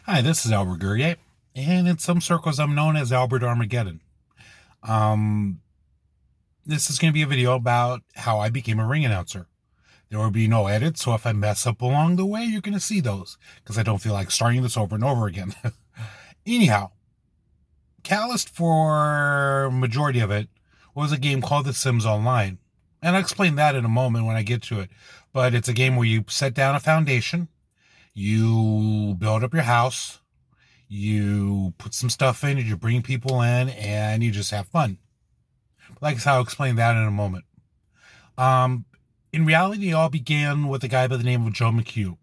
Hi, this is Albert Guerrier, and in some circles I'm known as Albert Armageddon. Um, this is going to be a video about how I became a ring announcer. There will be no edits, so if I mess up along the way, you're going to see those, because I don't feel like starting this over and over again. Anyhow, catalyst for majority of it was a game called The Sims Online. And I'll explain that in a moment when I get to it. But it's a game where you set down a foundation, you build up your house, you put some stuff in, you bring people in, and you just have fun. Like I'll explain that in a moment. Um, in reality, it all began with a guy by the name of Joe McHugh.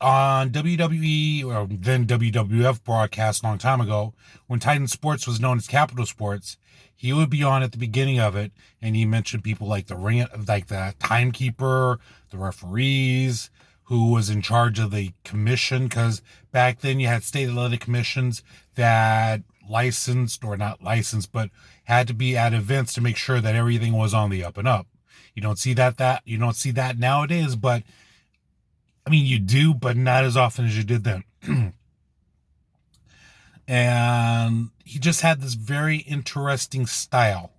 On WWE, or then WWF broadcast a long time ago, when Titan Sports was known as Capital Sports, he would be on at the beginning of it, and he mentioned people like the timekeeper, the referees, who was in charge of the commission, because back then you had state athletic commissions that licensed, or not licensed, but had to be at events to make sure that everything was on the up and up. You don't see that nowadays, but I mean, you do, but not as often as you did then. And he just had this very interesting style.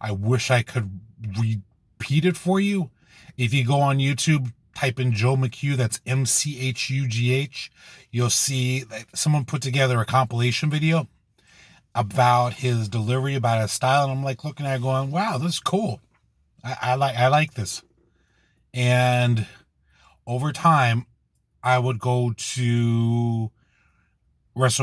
I wish I could repeat it for you. If you go on YouTube, type in Joe McHugh, that's MCHUGH, you'll see that someone put together a compilation video about his delivery, about his style, and I'm like looking at it going, wow, this is cool. I like this. And over time, I would go to not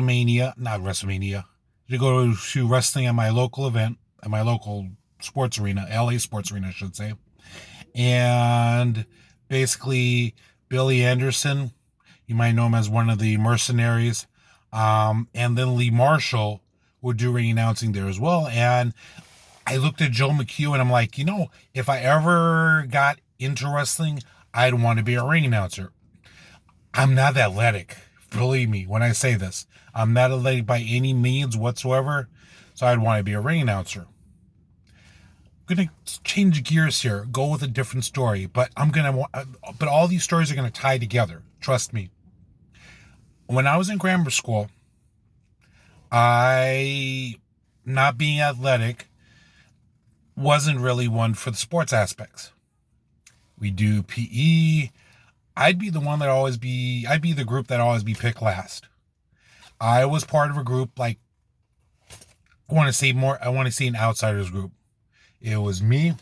WrestleMania, to go to wrestling at my local event, at my local sports arena, LA sports arena, I should say. And basically, Billy Anderson, you might know him as one of the mercenaries, and then Lee Marshall would do ring announcing there as well. And I looked at Joe McHugh and I'm like, if I ever got into wrestling, I'd want to be a ring announcer. I'm not athletic. Believe me when I say this. I'm not athletic by any means whatsoever, so I'd want to be a ring announcer. I'm going to change gears here, go with a different story, but but all these stories are going to tie together. Trust me. When I was in grammar school, not being athletic, wasn't really one for the sports aspects. We do PE. I'd be the group that always be picked last. I was part of a group, like, I want to say an outsiders group. It was me,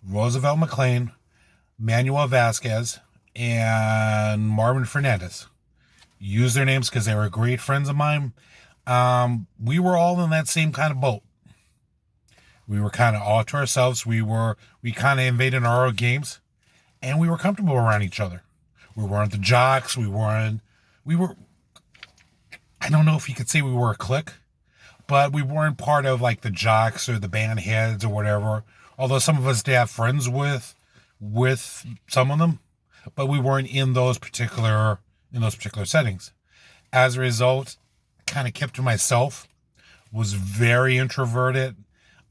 Roosevelt McLean, Manuel Vasquez, and Marvin Fernandez. Use their names because they were great friends of mine. We were all in that same kind of boat. We were kind of all to ourselves. We kind of invaded our own games, and we were comfortable around each other. We weren't the jocks. We were, I don't know if you could say we were a clique, but we weren't part of like the jocks or the band heads or whatever. Although some of us did have friends with some of them, but we weren't in those particular settings. As a result, I kind of kept to myself, was very introverted.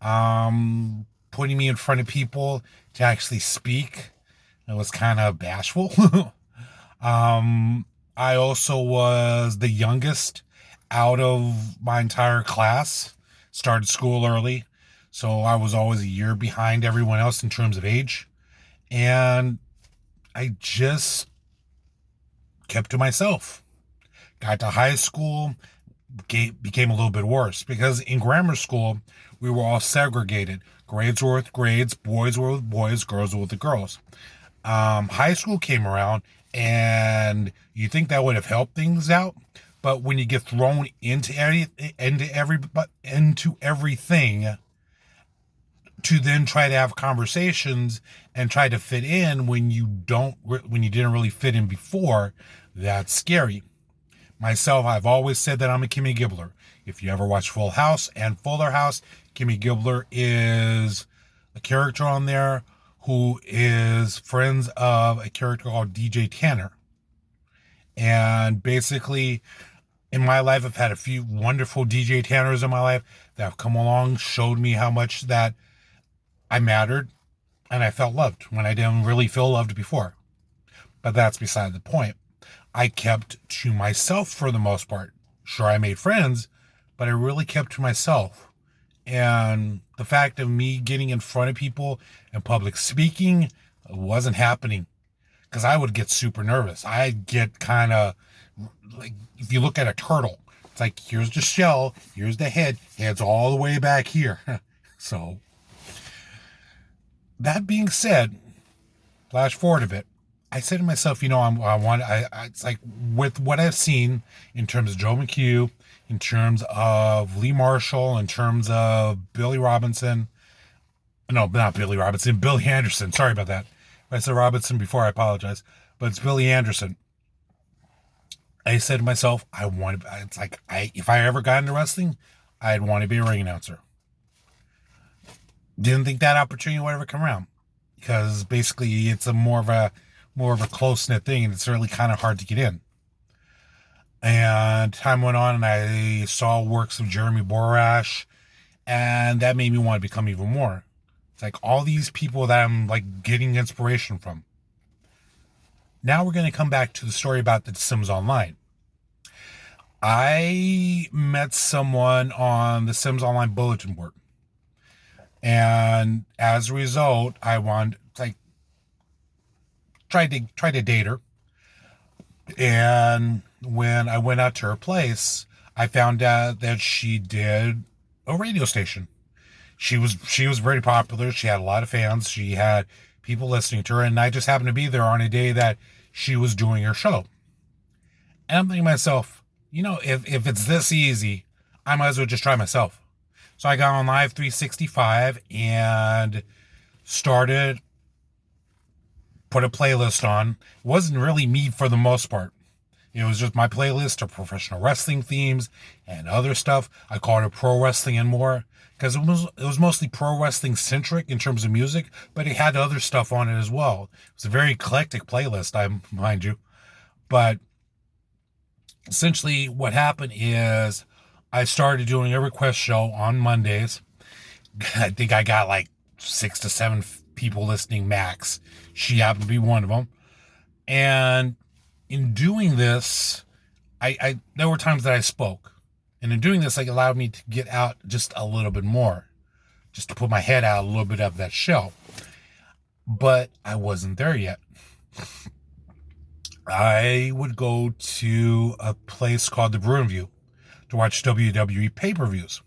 Putting me in front of people to actually speak, I was kind of bashful. I also was the youngest out of my entire class, started school early, so I was always a year behind everyone else in terms of age, and I just kept to myself. Got to high school, became a little bit worse, because in grammar school, we were all segregated. Grades were with grades, boys were with boys, girls were with the girls. High school came around, and you think that would have helped things out, but when you get thrown into everything, to then try to have conversations and try to fit in when you didn't really fit in before, that's scary. Myself, I've always said that I'm a Kimmy Gibbler. If you ever watch Full House and Fuller House, Kimmy Gibbler is a character on there who is friends of a character called DJ Tanner. And basically, in my life, I've had a few wonderful DJ Tanners in my life that have come along, showed me how much that I mattered, and I felt loved when I didn't really feel loved before. But that's beside the point. I kept to myself for the most part. Sure, I made friends, but I really kept to myself. And the fact of me getting in front of people and public speaking wasn't happening because I would get super nervous. I'd get kind of like, if you look at a turtle, it's like, here's the shell, here's the head's all the way back here. So, that being said, flash forward a bit. I said to myself, it's like with what I've seen in terms of Joe McHugh, in terms of Lee Marshall, in terms of Billy Robinson. No, not Billy Robinson, Billy Anderson. Sorry about that. If I said Robinson before, I apologize. But it's Billy Anderson. I said to myself, if I ever got into wrestling, I'd want to be a ring announcer. Didn't think that opportunity would ever come around because basically it's a more of a close-knit thing, and it's really kind of hard to get in. And time went on, and I saw works of Jeremy Borash, and that made me want to become even more. It's like all these people that I'm like getting inspiration from. Now we're going to come back to the story about the Sims Online. I met someone on the Sims Online bulletin board. And as a result, I tried to date her. And when I went out to her place, I found out that she did a radio station. She was very popular. She had a lot of fans. She had people listening to her, and I just happened to be there on a day that she was doing her show. And I'm thinking to myself, if it's this easy, I might as well just try myself. So I got on Live 365 and put a playlist on. It wasn't really me for the most part. It was just my playlist of professional wrestling themes and other stuff. I called it Pro Wrestling and More because it was mostly pro wrestling centric in terms of music, but it had other stuff on it as well. It was a very eclectic playlist, mind you. But essentially what happened is I started doing a request show on Mondays. I think I got like 6 to 7 people listening max. She happened to be one of them. And in doing this, there were times that I spoke. And in doing this, it allowed me to get out just a little bit more. Just to put my head out a little bit of that shell. But I wasn't there yet. I would go to a place called the Bruin View to watch WWE pay-per-views.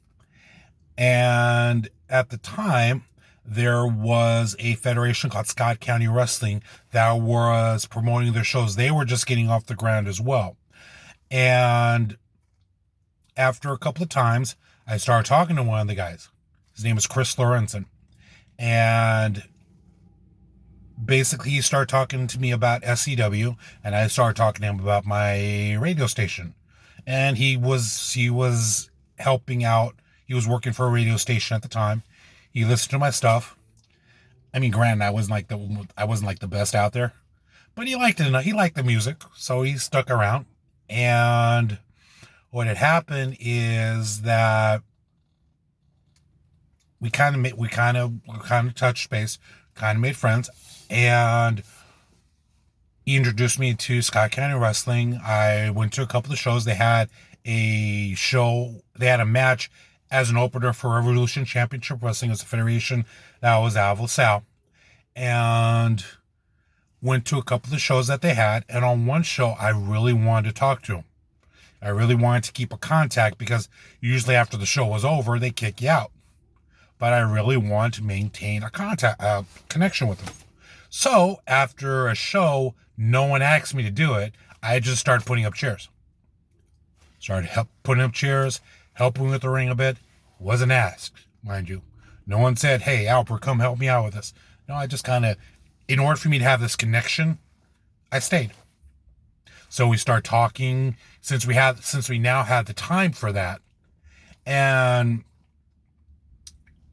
And at the time, there was a federation called Scott County Wrestling that was promoting their shows. They were just getting off the ground as well. And after a couple of times, I started talking to one of the guys. His name is Chris Lauritzson. And basically, he started talking to me about SCW, and I started talking to him about my radio station. And he was helping out. He was working for a radio station at the time. He listened to my stuff. I mean, granted, I wasn't like the best out there, but he liked it. He liked the music, so he stuck around. And what had happened is that we kind of touched base, kind of made friends, and he introduced me to Scott County Wrestling. I went to a couple of shows. They had a match as an opener for Revolution Championship Wrestling as a federation that was out of LaSalle. And went to a couple of shows that they had. And on one show, I really wanted to talk to him. I really wanted to keep a contact because usually after the show was over, they kick you out. But I really wanted to maintain a connection with him. So after a show, no one asked me to do it. I just started putting up chairs. Putting up chairs, helping with the ring a bit. Wasn't asked, mind you. No one said, hey, Albert, come help me out with this. No, I just kind of, in order for me to have this connection, I stayed. So we start talking since we now had the time for that. And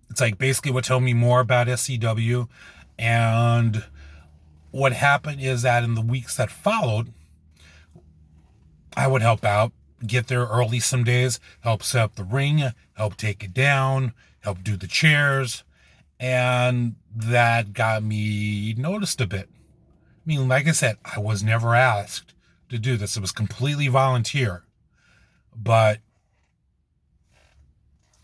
it's like basically what told me more about SCW. And what happened is that in the weeks that followed, I would help out, get there early some days, help set up the ring, help take it down, help do the chairs. And that got me noticed a bit. I mean, like I said, I was never asked to do this. It was completely volunteer. But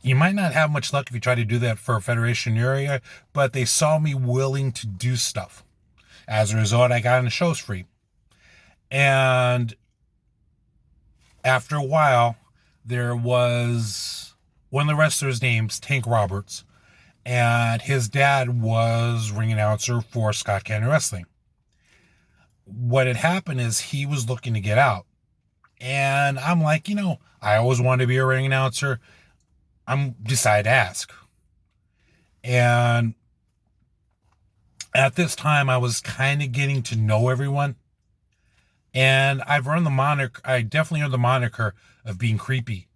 you might not have much luck if you try to do that for a federation area, but they saw me willing to do stuff. As a result, I got in the shows free. And after a while, there was one of the wrestlers' names, Tank Roberts, and his dad was ring announcer for Scott Canyon Wrestling. What had happened is he was looking to get out. And I'm like, I always wanted to be a ring announcer. I'm decided to ask. And at this time, I was kind of getting to know everyone. And I definitely earned the moniker of being creepy.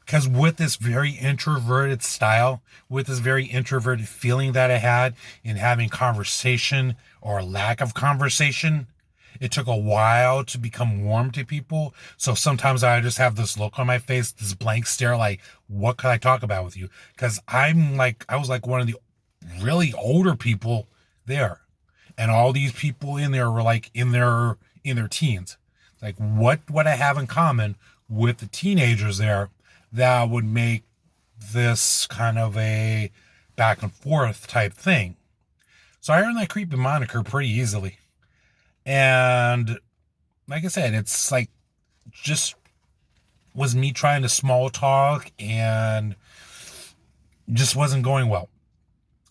Because with this very introverted style, with this very introverted feeling that I had in having conversation or lack of conversation, it took a while to become warm to people. So sometimes I just have this look on my face, this blank stare, like, what could I talk about with you? Because I was like one of the really older people there. And all these people in there were like in their teens. Like, what would I have in common with the teenagers there that would make this kind of a back and forth type thing? So I earned that creepy moniker pretty easily. And like I said, it's like just was me trying to small talk and just wasn't going well.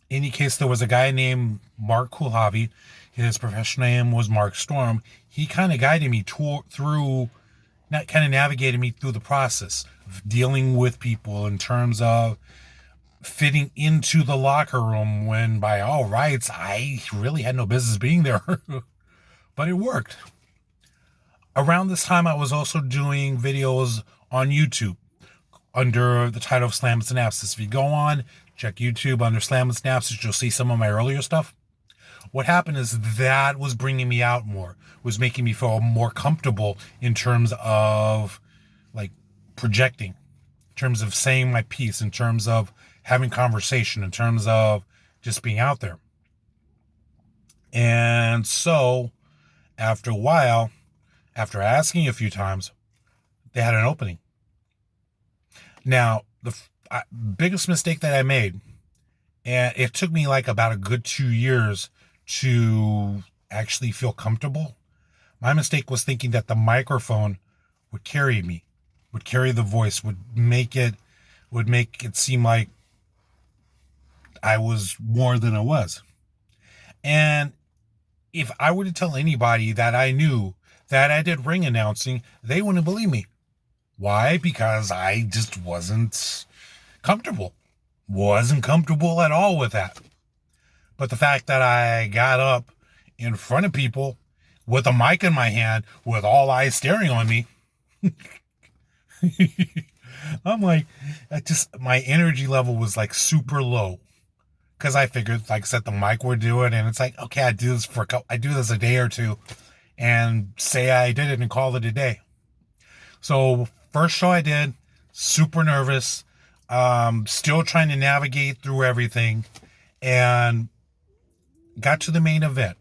In any case, there was a guy named Mark Kulhavy. His professional name was Mark Storm. He kind of guided me navigated me through the process of dealing with people in terms of fitting into the locker room when by all rights, I really had no business being there. But it worked. Around this time, I was also doing videos on YouTube under the title of Slam and Synapses. If you go on, check YouTube under Slam and Synapses, you'll see some of my earlier stuff. What happened is that was bringing me out more, was making me feel more comfortable in terms of like projecting, in terms of saying my piece, in terms of having conversation, in terms of just being out there. And so after a while, after asking a few times, they had an opening. Now, the biggest mistake that I made, and it took me like about a good 2 years to actually feel comfortable. My mistake was thinking that the microphone would carry me, would carry the voice, would make it seem like I was more than I was. And if I were to tell anybody that I knew that I did ring announcing, they wouldn't believe me. Why? Because I just wasn't comfortable. Wasn't comfortable at all with that. But the fact that I got up in front of people with a mic in my hand, with all eyes staring on me, I'm like, my energy level was like super low. Because I figured, like I said, the mic would do it. And it's like, okay, I do this a day or two and say I did it and call it a day. So first show I did, super nervous, still trying to navigate through everything, and got to the main event.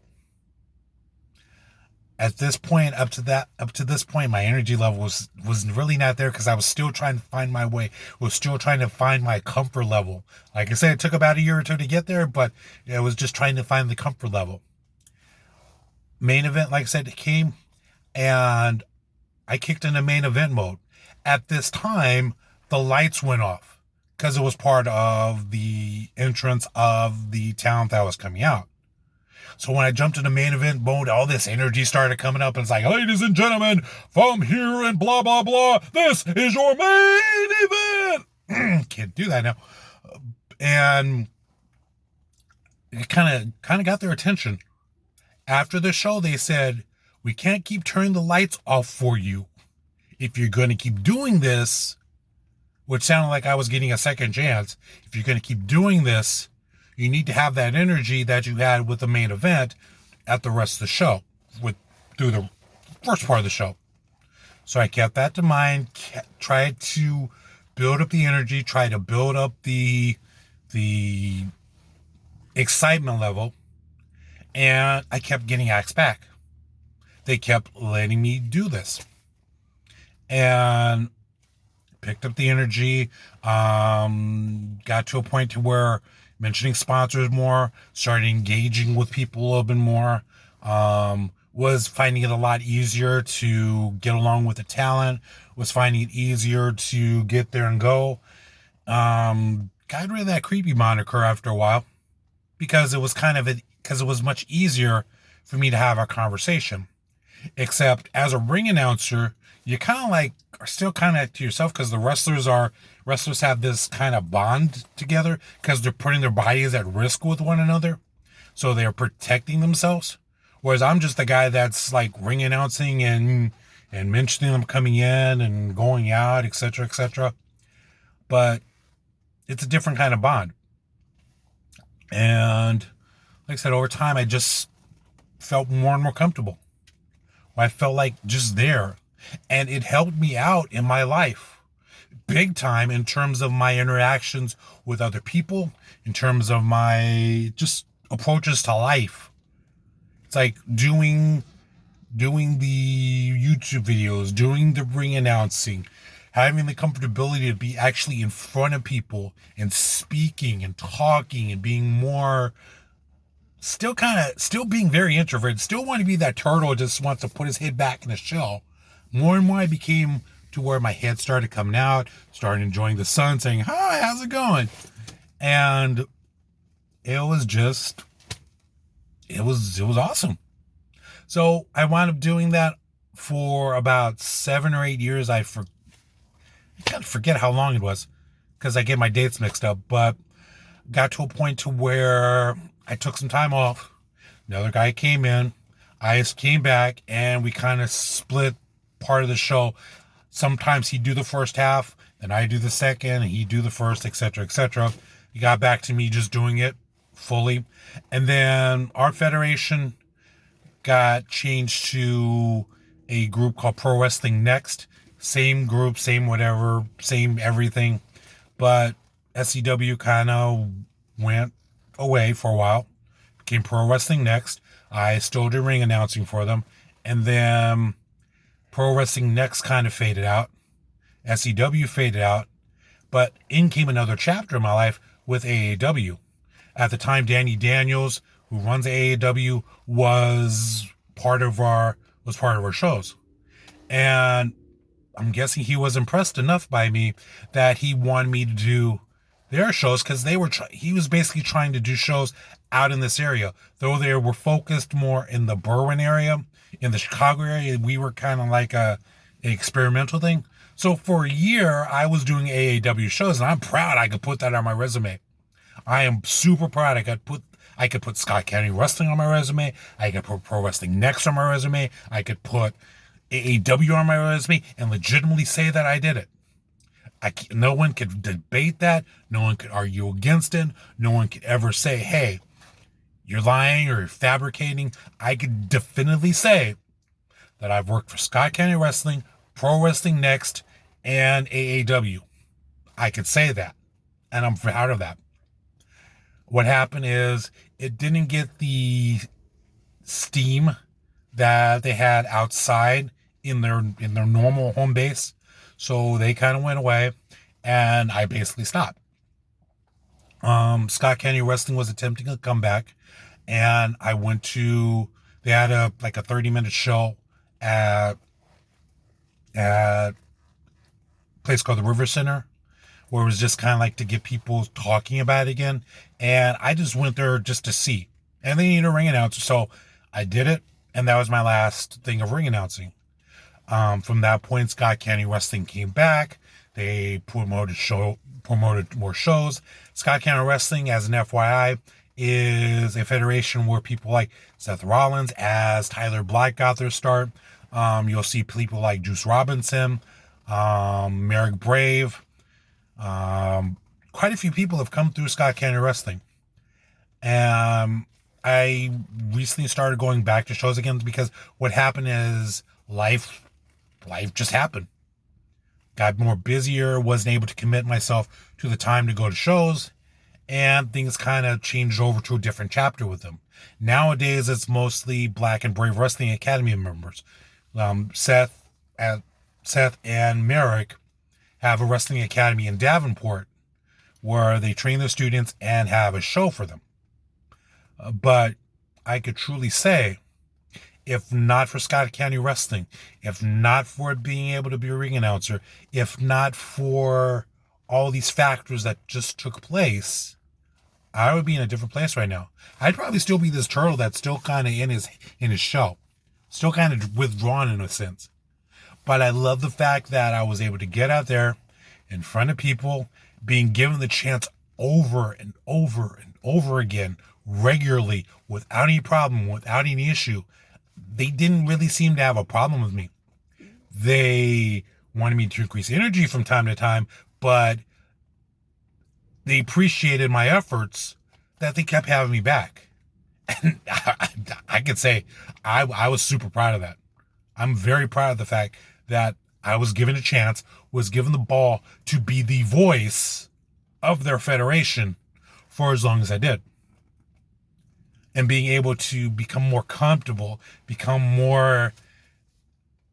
At this point, up to this point, my energy level was really not there because I was still trying to find my way. Was still trying to find my comfort level. Like I said, it took about a year or two to get there, but I was just trying to find the comfort level. Main event, like I said, it came, and I kicked into main event mode. At this time, the lights went off because it was part of the entrance of the talent that was coming out. So when I jumped into main event mode, all this energy started coming up, and it's like, ladies and gentlemen, from here and blah, blah, blah, this is your main event. Can't do that now. And it kind of got their attention. After the show, they said, we can't keep turning the lights off for you. If you're going to keep doing this, which sounded like I was getting a second chance, if you're going to keep doing this, you need to have that energy that you had with the main event at the rest of the show, through the first part of the show. So I kept that to mind, tried to build up the energy, tried to build up the excitement level, and I kept getting asked back. they kept letting me do this. And picked up the energy, got to a point to where mentioning sponsors more, started engaging with people a little bit more, was finding it a lot easier to get along with the talent, was finding it easier to get there and go. Got rid of that creepy moniker after a while because it was because it was much easier for me to have a conversation. Except as a ring announcer, you kind of like are still kind of to yourself because the wrestlers have this kind of bond together because they're putting their bodies at risk with one another. So they're protecting themselves. Whereas I'm just the guy that's like ring announcing and mentioning them coming in and going out, etc., etc. But it's a different kind of bond. And like I said, over time, I just felt more and more comfortable. I felt like just there. And it helped me out in my life big time in terms of my interactions with other people, in terms of my just approaches to life. It's like doing the YouTube videos, doing the ring announcing, having the comfortability to be actually in front of people and speaking and talking and being more, still being very introverted, still want to be that turtle, just wants to put his head back in his shell. More and more I became to where my head started coming out, started enjoying the sun, saying, hi, how's it going? And it was awesome. So I wound up doing that for about 7 or 8 years. I kind of forget how long it was because I get my dates mixed up, but got to a point to where I took some time off. Another guy came in, I came back, and we kind of split part of the show. Sometimes he'd do the first half, then I do the second, and he'd do the first, etc., etc. He got back to me just doing it fully. And then our federation got changed to a group called Pro Wrestling Next. Same group, same whatever, same everything. But SCW kind of went away for a while. Became Pro Wrestling Next. I still did ring announcing for them. And then Pro Wrestling Next kind of faded out. SCW faded out. But in came another chapter in my life with AAW. At the time, Danny Daniels, who runs AAW, was part of our shows. And I'm guessing he was impressed enough by me that he wanted me to do their shows because he was basically trying to do shows out in this area. Though they were focused more in the Berwyn area, in the Chicago area, we were kind of like an experimental thing. So for a year, I was doing AAW shows, and I'm proud I could put that on my resume. I am super proud I could put Scott County Wrestling on my resume. I could put Pro Wrestling Next on my resume. I could put AAW on my resume and legitimately say that I did it. No one could debate that. No one could argue against it. No one could ever say, hey, you're lying or you're fabricating. I could definitively say that I've worked for Scott County Wrestling, Pro Wrestling Next, and AAW. I could say that, and I'm proud of that. What happened is it didn't get the steam that they had outside in their normal home base, so they kind of went away, and I basically stopped. Scott County Wrestling was attempting a comeback, and I went to, they had a 30-minute show at a place called the River Center, where it was just kind of like to get people talking about it again. And I just went there just to see. And they needed a ring announcer, so I did it, and that was my last thing of ring announcing. From that point, Scott County Wrestling came back. They promoted more shows. Scott County Wrestling, as an FYI, is a federation where people like Seth Rollins, as Tyler Black got their start. You'll see people like Juice Robinson, Merrick Brave. Quite a few people have come through Scott County Wrestling. I recently started going back to shows again because what happened is life just happened. Got more busier, wasn't able to commit myself to the time to go to shows, and things kind of changed over to a different chapter with them. Nowadays, it's mostly Black and Brave Wrestling Academy members. Seth and Merrick have a wrestling academy in Davenport where they train their students and have a show for them. But I could truly say, if not for Scott County Wrestling, if not for being able to be a ring announcer, if not for all these factors that just took place, I would be in a different place right now. I'd probably still be this turtle that's still kind of in his shell, still kind of withdrawn in a sense. But I love the fact that I was able to get out there in front of people, being given the chance over and over and over again, regularly, without any problem, without any issue. They didn't really seem to have a problem with me. They wanted me to increase energy from time to time, but they appreciated my efforts that they kept having me back. And I could say I was super proud of that. I'm very proud of the fact that I was given a chance, was given the ball to be the voice of their federation for as long as I did. And being able to become more comfortable, become more,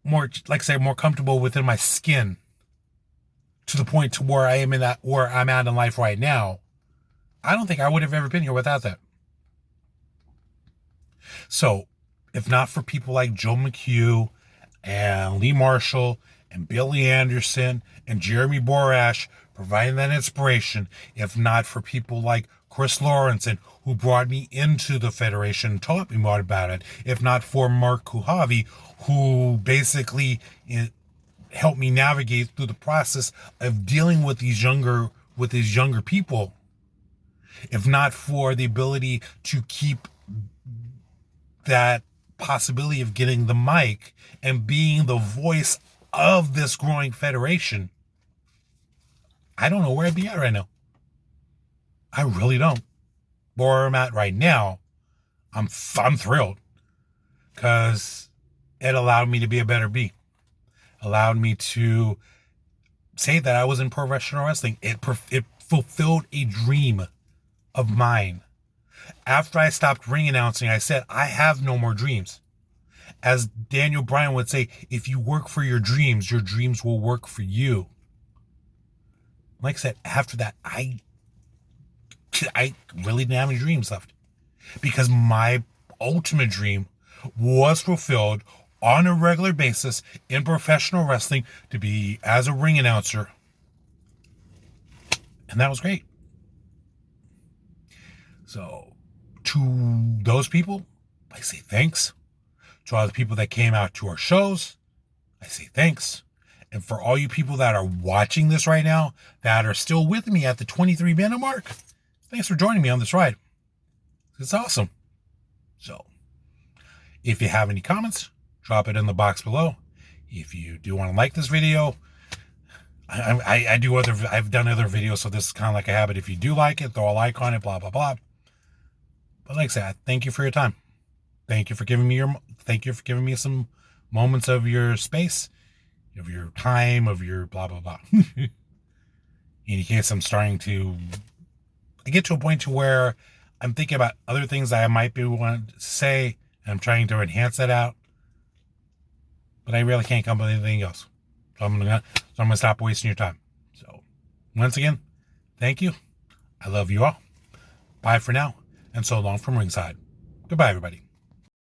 like I say, more comfortable within my skin, to the point to where where I'm at in life right now. I don't think I would have ever been here without that. So, if not for people like Joe McHugh and Lee Marshall and Billy Anderson and Jeremy Borash providing that inspiration, if not for people like Chris Lauritzson, who brought me into the Federation and taught me more about it, if not for Mark Kulhavy, who basically helped me navigate through the process of dealing with these younger people, if not for the ability to keep that possibility of getting the mic and being the voice of this growing federation, I don't know where I'd be at right now. I really don't. Where I'm at right now, I'm thrilled, because it allowed me to be a better me. Allowed me to say that I was in professional wrestling. It fulfilled a dream of mine. After I stopped ring announcing, I said, I have no more dreams. As Daniel Bryan would say, if you work for your dreams will work for you. Like I said, after that, I really didn't have any dreams left, because my ultimate dream was fulfilled on a regular basis in professional wrestling, to be as a ring announcer. And that was great. So to those people, I say thanks. To all the people that came out to our shows, I say thanks. And for all you people that are watching this right now, that are still with me at the 23-minute mark, thanks for joining me on this ride. It's awesome. So, if you have any comments, drop it in the box below. If you do want to like this video, I've done other videos, so this is kind of like a habit. If you do like it, throw a like on it, blah, blah, blah. But like I said, thank you for your time. Thank you for giving me some moments of your space, of your time, of your blah, blah, blah. In case I get to a point to where I'm thinking about other things that I might be wanting to say, and I'm trying to enhance that out, but I really can't come up with anything else. So I'm gonna stop wasting your time. So once again, thank you. I love you all. Bye for now, and so long from ringside. Goodbye, everybody.